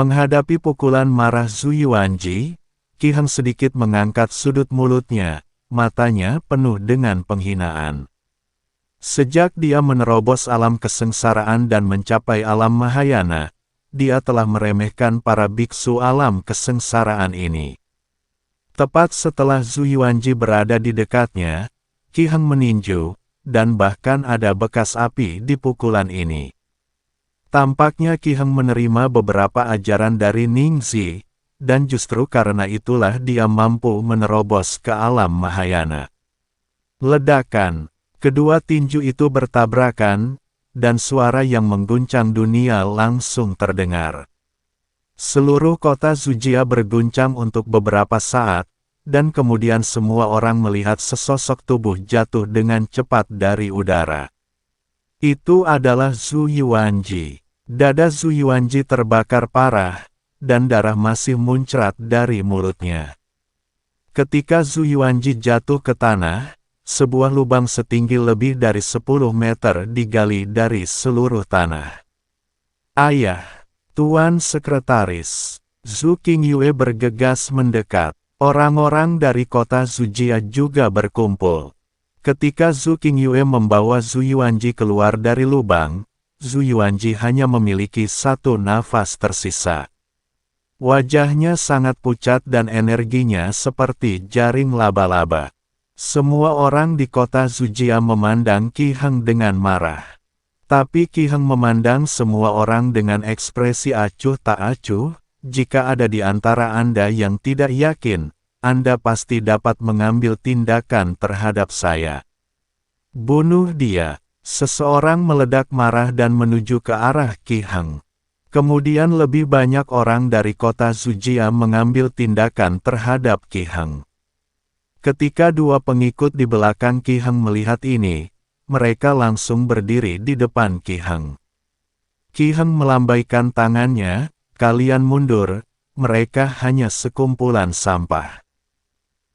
Menghadapi pukulan marah Zhu Yuanji, Qi Heng sedikit mengangkat sudut mulutnya, matanya penuh dengan penghinaan. Sejak dia menerobos alam kesengsaraan dan mencapai alam Mahayana, dia telah meremehkan para biksu alam kesengsaraan ini. Tepat setelah Zhu Yuanji berada di dekatnya, Qi Heng meninju, dan bahkan ada bekas api di pukulan ini. Tampaknya Qi Heng menerima beberapa ajaran dari Ningxi, dan justru karena itulah dia mampu menerobos ke alam Mahayana. Ledakan, kedua tinju itu bertabrakan, dan suara yang mengguncang dunia langsung terdengar. Seluruh kota Zujia berguncang untuk beberapa saat, dan kemudian semua orang melihat sesosok tubuh jatuh dengan cepat dari udara. Itu adalah Zhu Yuanji. Dada Zhu Yuanji terbakar parah, dan darah masih muncrat dari mulutnya. Ketika Zhu Yuanji jatuh ke tanah, sebuah lubang setinggi lebih dari 10 meter digali dari seluruh tanah. Ayah, Tuan Sekretaris, Zhu Qingyue bergegas mendekat. Orang-orang dari kota Zujia juga berkumpul. Ketika Zhu Qingyue membawa Zhu Yuanji keluar dari lubang, Zhu Yuanji hanya memiliki satu nafas tersisa. Wajahnya sangat pucat dan energinya seperti jaring laba-laba. Semua orang di kota Zujia memandang Qi Heng dengan marah. Tapi Qi Heng memandang semua orang dengan ekspresi acuh tak acuh. Jika ada di antara Anda yang tidak yakin, Anda pasti dapat mengambil tindakan terhadap saya. Bunuh dia. Seseorang meledak marah dan menuju ke arah Qi Heng. Kemudian lebih banyak orang dari kota Zujia mengambil tindakan terhadap Qi Heng. Ketika dua pengikut di belakang Qi Heng melihat ini, mereka langsung berdiri di depan Qi Heng. Qi Heng melambaikan tangannya, "Kalian mundur, mereka hanya sekumpulan sampah.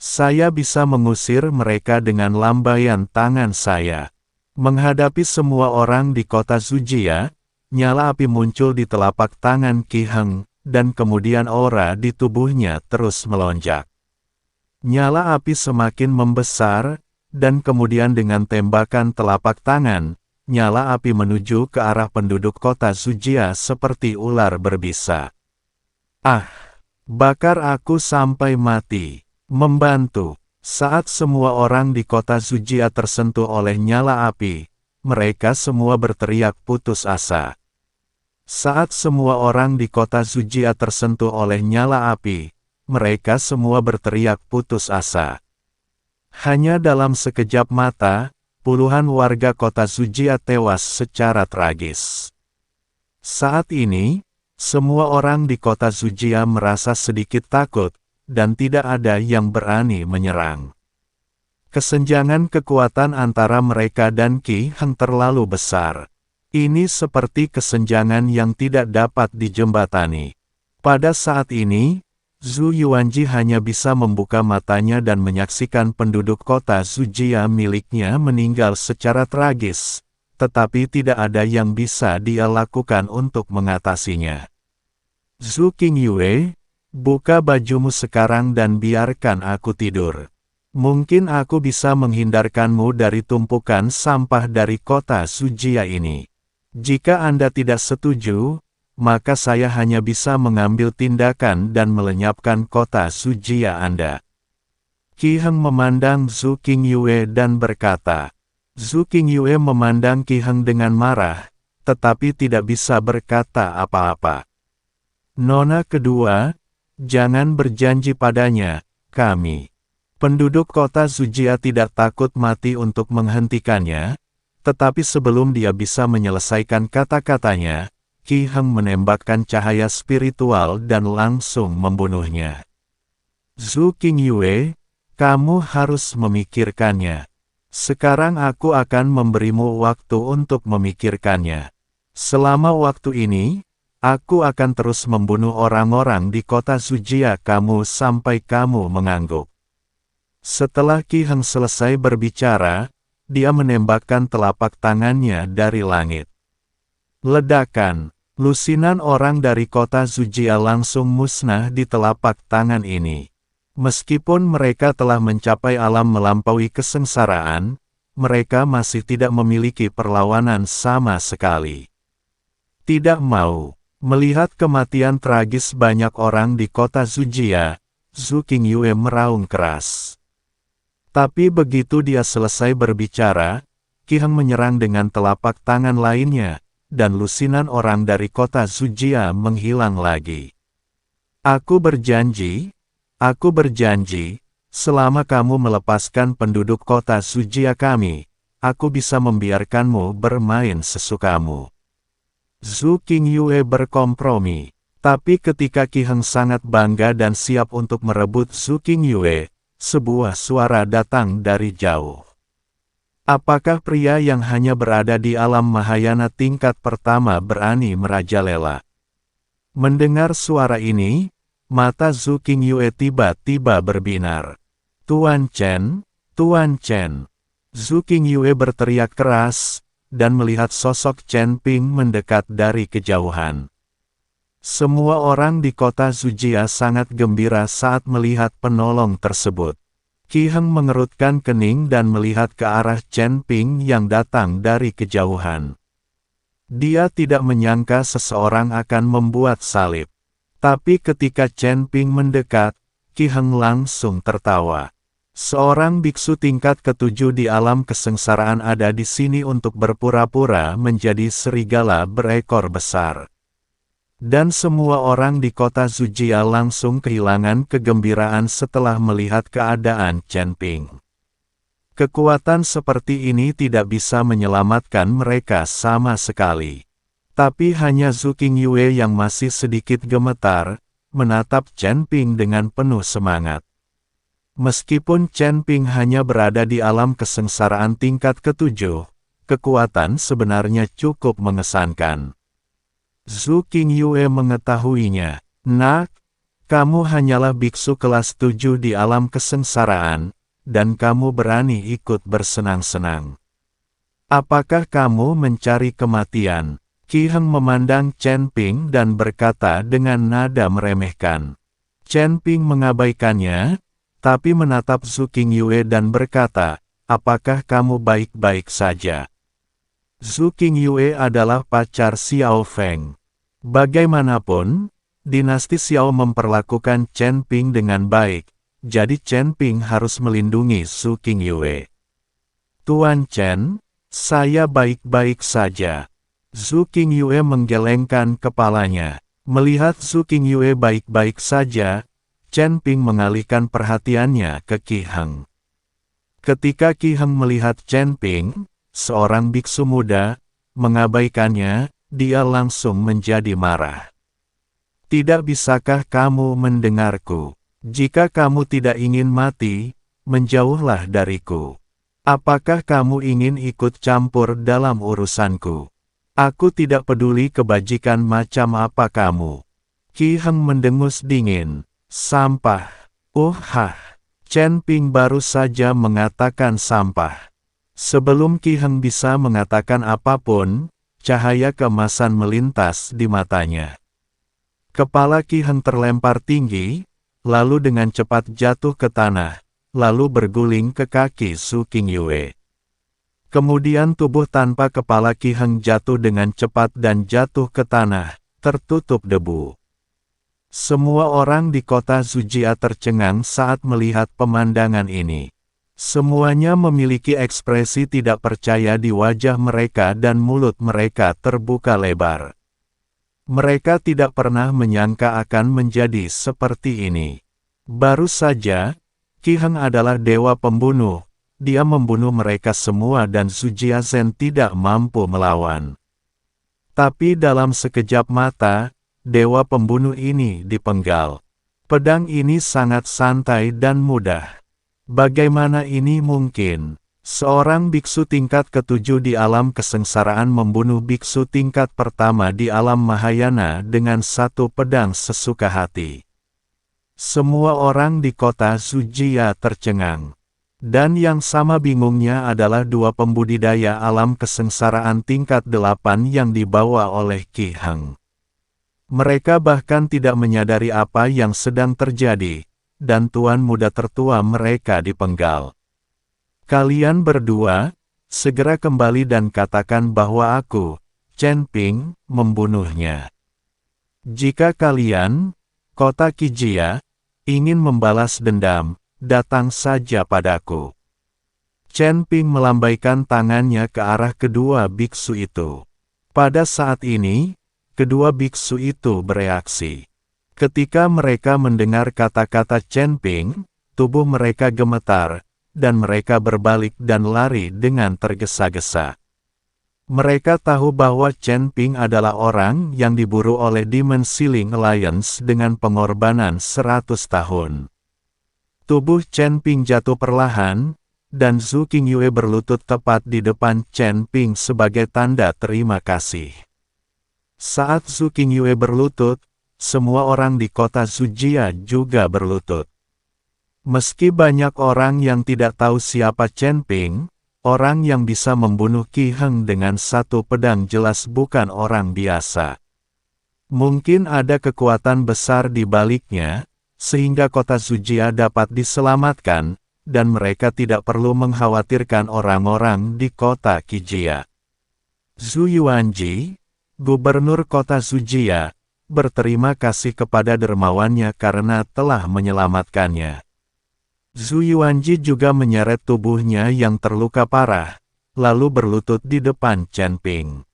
Saya bisa mengusir mereka dengan lambaian tangan saya." Menghadapi semua orang di kota Zujia, nyala api muncul di telapak tangan Qi Heng, dan kemudian aura di tubuhnya terus melonjak. Nyala api semakin membesar, dan kemudian dengan tembakan telapak tangan, nyala api menuju ke arah penduduk kota Zujia seperti ular berbisa. "Ah! Bakar aku sampai mati! Membantu!" Saat semua orang di kota Zujia tersentuh oleh nyala api, mereka semua berteriak putus asa. Saat semua orang di kota Zujia tersentuh oleh nyala api, mereka semua berteriak putus asa. Hanya dalam sekejap mata, puluhan warga kota Zujia tewas secara tragis. Saat ini, semua orang di kota Zujia merasa sedikit takut, dan tidak ada yang berani menyerang. Kesenjangan kekuatan antara mereka dan Qi Heng terlalu besar. Ini seperti kesenjangan yang tidak dapat dijembatani. Pada saat ini, Zhu Yuanji hanya bisa membuka matanya dan menyaksikan penduduk kota Zujia miliknya meninggal secara tragis, tetapi tidak ada yang bisa dia lakukan untuk mengatasinya. "Zhu Qingyue, buka bajumu sekarang dan biarkan aku tidur. Mungkin aku bisa menghindarkanmu dari tumpukan sampah dari kota Zujia ini. Jika Anda tidak setuju, maka saya hanya bisa mengambil tindakan dan melenyapkan kota Zujia Anda." Qi Heng memandang Zhu Qingyue dan berkata. Zhu Qingyue memandang Qi Heng dengan marah, tetapi tidak bisa berkata apa-apa. "Nona kedua, jangan berjanji padanya, kami." Penduduk kota Zujia tidak takut mati untuk menghentikannya, tetapi sebelum dia bisa menyelesaikan kata-katanya, Qi Heng menembakkan cahaya spiritual dan langsung membunuhnya. "Zhu Qingyue, kamu harus memikirkannya. Sekarang aku akan memberimu waktu untuk memikirkannya. Selama waktu ini, aku akan terus membunuh orang-orang di kota Zujia kamu sampai kamu mengangguk." Setelah Qi Heng selesai berbicara, dia menembakkan telapak tangannya dari langit. Ledakan, Lusinan orang dari kota Zujia langsung musnah di telapak tangan ini. Meskipun mereka telah mencapai alam melampaui kesengsaraan, mereka masih tidak memiliki perlawanan sama sekali. Tidak mau melihat kematian tragis banyak orang di kota Zujia, Zhu Qingyue meraung keras. Tapi begitu dia selesai berbicara, Qi Heng menyerang dengan telapak tangan lainnya, dan lusinan orang dari kota Zujia menghilang lagi. Aku berjanji, selama kamu melepaskan penduduk kota Zujia kami, aku bisa membiarkanmu bermain sesukamu. Zhu Qingyue berkompromi, tapi ketika Qi Heng sangat bangga dan siap untuk merebut Zhu Qingyue, sebuah suara datang dari jauh. Apakah pria yang hanya berada di alam Mahayana tingkat pertama berani merajalela? Mendengar suara ini, mata Zhu Qingyue tiba-tiba berbinar. Tuan Chen, Tuan Chen. Zhu Qingyue berteriak keras, dan melihat sosok Chen Ping mendekat dari kejauhan. Semua orang di kota Zujia sangat gembira saat melihat penolong tersebut. Qi Heng mengerutkan kening dan melihat ke arah Chen Ping yang datang dari kejauhan. Dia tidak menyangka seseorang akan membuat salib. Tapi ketika Chen Ping mendekat, Qi Heng langsung tertawa. Seorang biksu tingkat ketujuh di alam kesengsaraan ada di sini untuk berpura-pura menjadi serigala berekor besar. Dan semua orang di kota Zujia langsung kehilangan kegembiraan setelah melihat keadaan Chen Ping. Kekuatan seperti ini tidak bisa menyelamatkan mereka sama sekali. Tapi hanya Zhu Qingyue yang masih sedikit gemetar, menatap Chen Ping dengan penuh semangat. Meskipun Chen Ping hanya berada di alam kesengsaraan tingkat ketujuh, kekuatan sebenarnya cukup mengesankan. Zhu Qingyue mengetahuinya. Nak, kamu hanyalah biksu kelas 7 di alam kesengsaraan, dan kamu berani ikut bersenang-senang. Apakah kamu mencari kematian? Qi Heng memandang Chen Ping dan berkata dengan nada meremehkan. Chen Ping mengabaikannya, tapi menatap Zhu Qingyue dan berkata, apakah kamu baik-baik saja? Zhu Qingyue adalah pacar Xiao Feng. Bagaimanapun, dinasti Xiao memperlakukan Chen Ping dengan baik, jadi Chen Ping harus melindungi Zhu Qingyue. Tuan Chen, saya baik-baik saja. Zhu Qingyue menggelengkan kepalanya. Melihat Zhu Qingyue baik-baik saja, Chen Ping mengalihkan perhatiannya ke Qi Heng. Ketika Qi Heng melihat Chen Ping, seorang biksu muda, mengabaikannya, dia langsung menjadi marah. Tidak bisakah kamu mendengarku? Jika kamu tidak ingin mati, menjauhlah dariku. Apakah kamu ingin ikut campur dalam urusanku? Aku tidak peduli kebajikan macam apa kamu. Qi Heng mendengus dingin. Sampah. Chen Ping baru saja mengatakan sampah. Sebelum Qi Heng bisa mengatakan apapun, cahaya keemasan melintas di matanya. Kepala Qi Heng terlempar tinggi, lalu dengan cepat jatuh ke tanah, lalu berguling ke kaki Zhu Qingyue. Kemudian tubuh tanpa kepala Qi Heng jatuh dengan cepat dan jatuh ke tanah, tertutup debu. Semua orang di kota Zujia tercengang saat melihat pemandangan ini. Semuanya memiliki ekspresi tidak percaya di wajah mereka dan mulut mereka terbuka lebar. Mereka tidak pernah menyangka akan menjadi seperti ini. Baru saja, Qi Heng adalah dewa pembunuh. Dia membunuh mereka semua dan Zujia Zhen tidak mampu melawan. Tapi dalam sekejap mata, dewa pembunuh ini dipenggal. Pedang ini sangat santai dan mudah. Bagaimana ini mungkin? Seorang biksu tingkat ketujuh di alam kesengsaraan membunuh biksu tingkat pertama di alam Mahayana dengan satu pedang sesuka hati. Semua orang di kota Zujia tercengang. Dan yang sama bingungnya adalah dua pembudidaya alam kesengsaraan tingkat 8 yang dibawa oleh Qi Heng. Mereka bahkan tidak menyadari apa yang sedang terjadi, dan tuan muda tertua mereka dipenggal. Kalian berdua, segera kembali dan katakan bahwa aku, Chen Ping, membunuhnya. Jika kalian, kota Qijia, ingin membalas dendam, datang saja padaku. Chen Ping melambaikan tangannya ke arah kedua biksu itu. Pada saat ini, kedua biksu itu bereaksi. Ketika mereka mendengar kata-kata Chen Ping, tubuh mereka gemetar, dan mereka berbalik dan lari dengan tergesa-gesa. Mereka tahu bahwa Chen Ping adalah orang yang diburu oleh Demon Sealing Alliance dengan pengorbanan 100 tahun. Tubuh Chen Ping jatuh perlahan, dan Zhu Qingyue berlutut tepat di depan Chen Ping sebagai tanda terima kasih. Saat Zhu Qingyue berlutut, semua orang di kota Zujia juga berlutut. Meski banyak orang yang tidak tahu siapa Chen Ping, orang yang bisa membunuh Qi Heng dengan satu pedang jelas bukan orang biasa. Mungkin ada kekuatan besar di baliknya, sehingga kota Zujia dapat diselamatkan, dan mereka tidak perlu mengkhawatirkan orang-orang di kota Qijia. Zhu Yuanji, gubernur kota Zujia, berterima kasih kepada dermawannya karena telah menyelamatkannya. Zhu Yuanji juga menyeret tubuhnya yang terluka parah, lalu berlutut di depan Chen Ping.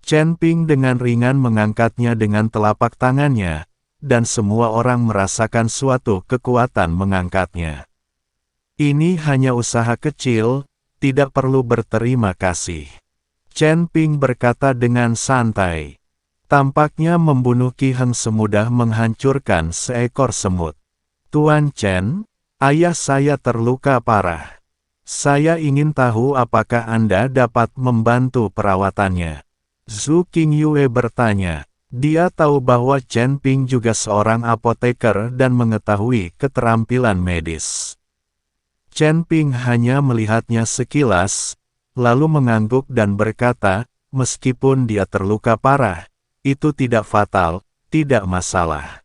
Chen Ping dengan ringan mengangkatnya dengan telapak tangannya, dan semua orang merasakan suatu kekuatan mengangkatnya. Ini hanya usaha kecil, tidak perlu berterima kasih. Chen Ping berkata dengan santai. Tampaknya membunuh Qi Heng semudah menghancurkan seekor semut. Tuan Chen, ayah saya terluka parah. Saya ingin tahu apakah Anda dapat membantu perawatannya. Zhu Qingyue bertanya. Dia tahu bahwa Chen Ping juga seorang apoteker dan mengetahui keterampilan medis. Chen Ping hanya melihatnya sekilas, lalu mengangguk dan berkata, meskipun dia terluka parah, itu tidak fatal, tidak masalah.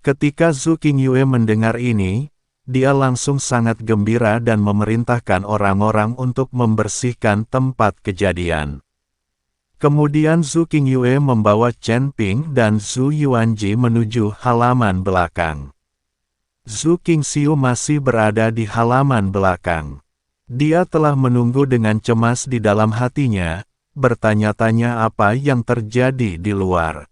Ketika Zhu Qingyue mendengar ini, dia langsung sangat gembira dan memerintahkan orang-orang untuk membersihkan tempat kejadian. Kemudian Zhu Qingyue membawa Chen Ping dan Zhu Yuanji menuju halaman belakang. Zhu Qingxiu masih berada di halaman belakang. Dia telah menunggu dengan cemas di dalam hatinya, bertanya-tanya apa yang terjadi di luar.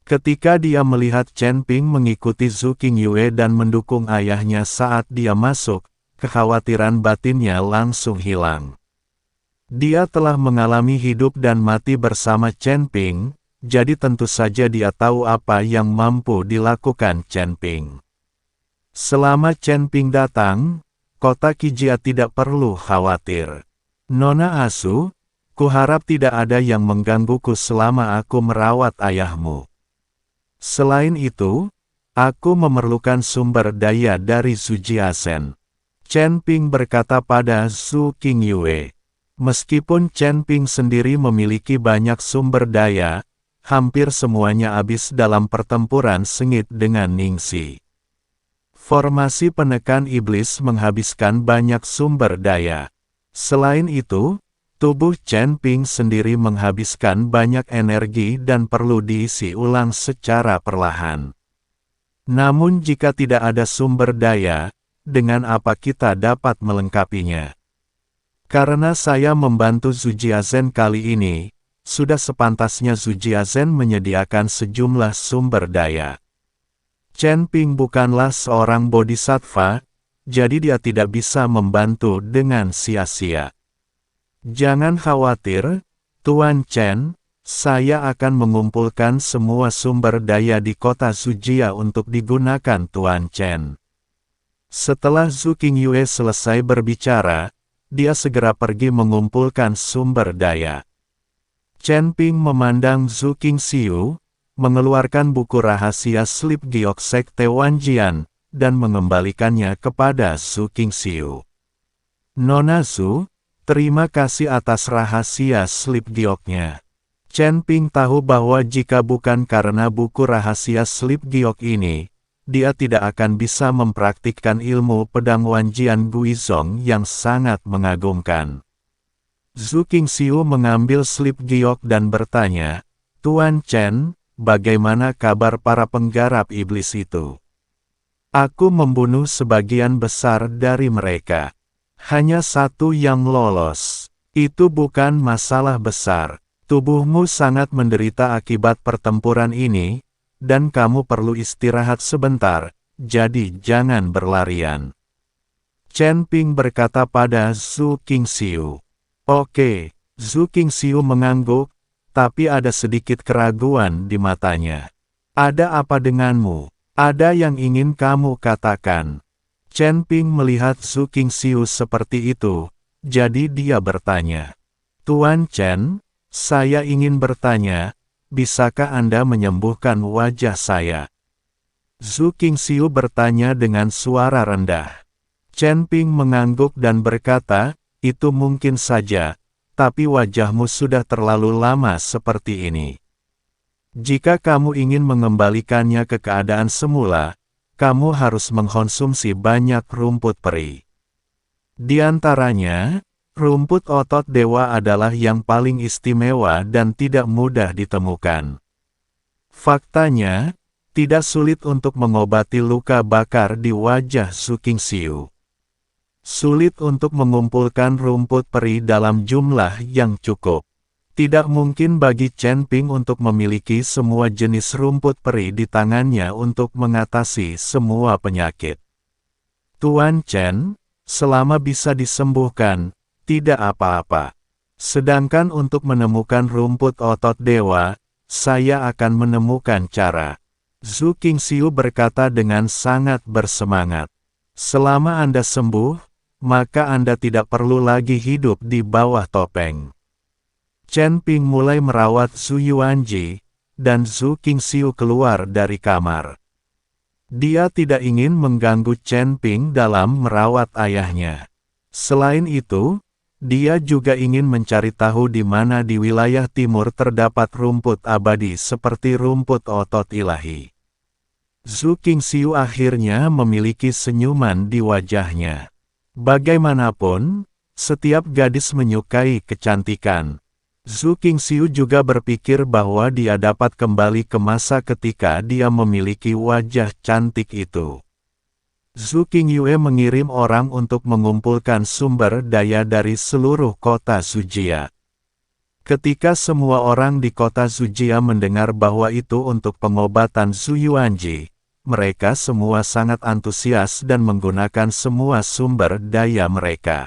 Ketika dia melihat Chen Ping mengikuti Zhu Qingyue dan mendukung ayahnya saat dia masuk, kekhawatiran batinnya langsung hilang. Dia telah mengalami hidup dan mati bersama Chen Ping, jadi tentu saja dia tahu apa yang mampu dilakukan Chen Ping. Selama Chen Ping datang, kota Qijia tidak perlu khawatir. Nona Asu, kuharap tidak ada yang menggangguku selama aku merawat ayahmu. Selain itu, aku memerlukan sumber daya dari Zujiasen. Chen Ping berkata pada Zhu Qingyue. Meskipun Chen Ping sendiri memiliki banyak sumber daya, hampir semuanya habis dalam pertempuran sengit dengan Ningxi. Formasi penekan iblis menghabiskan banyak sumber daya. Selain itu, tubuh Chen Ping sendiri menghabiskan banyak energi dan perlu diisi ulang secara perlahan. Namun jika tidak ada sumber daya, dengan apa kita dapat melengkapinya? Karena saya membantu Zujiazen kali ini, sudah sepantasnya Zujiazen menyediakan sejumlah sumber daya. Chen Ping bukanlah seorang bodhisattva, jadi dia tidak bisa membantu dengan sia-sia. Jangan khawatir, Tuan Chen, saya akan mengumpulkan semua sumber daya di kota Zujia untuk digunakan Tuan Chen. Setelah Zhu Qingyue selesai berbicara, dia segera pergi mengumpulkan sumber daya. Chen Ping memandang Zhu Qingxiu, mengeluarkan buku rahasia Slip Giok Sekte Wanjian, dan mengembalikannya kepada Zhu Qingxiu. Nona Zhu, terima kasih atas rahasia Slip Gioknya. Chen Ping tahu bahwa jika bukan karena buku rahasia slip giok ini, dia tidak akan bisa mempraktikkan ilmu pedang Wanjian Guizhong yang sangat mengagumkan. Zhu Qingxiu mengambil slip giok dan bertanya, "Tuan Chen, bagaimana kabar para penggarap iblis itu?" "Aku membunuh sebagian besar dari mereka. Hanya satu yang lolos. Itu bukan masalah besar. Tubuhmu sangat menderita akibat pertempuran ini, dan kamu perlu istirahat sebentar, jadi jangan berlarian." Chen Ping berkata pada Zhu Qingxiu. "Oke." Zhu Qingxiu mengangguk, tapi ada sedikit keraguan di matanya. "Ada apa denganmu? Ada yang ingin kamu katakan?" Chen Ping melihat Zhu Qingxiu seperti itu, jadi dia bertanya. "Tuan Chen, saya ingin bertanya, bisakah Anda menyembuhkan wajah saya?" Zhu Qingxiu bertanya dengan suara rendah. Chen Ping mengangguk dan berkata, "Itu mungkin saja, tapi wajahmu sudah terlalu lama seperti ini. Jika kamu ingin mengembalikannya ke keadaan semula, kamu harus mengkonsumsi banyak rumput peri. Di antaranya, rumput otot dewa adalah yang paling istimewa dan tidak mudah ditemukan. Faktanya, tidak sulit untuk mengobati luka bakar di wajah Zhu Qingxiu. Sulit untuk mengumpulkan rumput peri dalam jumlah yang cukup. Tidak mungkin bagi Chen Ping untuk memiliki semua jenis rumput peri di tangannya untuk mengatasi semua penyakit. Tuan Chen, selama bisa disembuhkan, tidak apa-apa. Sedangkan untuk menemukan rumput otot dewa, saya akan menemukan cara." Zhu Qingxiu berkata dengan sangat bersemangat. "Selama Anda sembuh, maka Anda tidak perlu lagi hidup di bawah topeng." Chen Ping mulai merawat Zhu Yuanji, dan Zhu Qingxiu keluar dari kamar. Dia tidak ingin mengganggu Chen Ping dalam merawat ayahnya. Selain itu, dia juga ingin mencari tahu di mana di wilayah timur terdapat rumput abadi seperti rumput otot ilahi. Zhu Qingxiu akhirnya memiliki senyuman di wajahnya. Bagaimanapun, setiap gadis menyukai kecantikan. Zhu Qingxiu juga berpikir bahwa dia dapat kembali ke masa ketika dia memiliki wajah cantik itu. Zhu Qingyue mengirim orang untuk mengumpulkan sumber daya dari seluruh kota Zujia. Ketika semua orang di kota Zujia mendengar bahwa itu untuk pengobatan Zhu Yuanji, mereka semua sangat antusias dan menggunakan semua sumber daya mereka.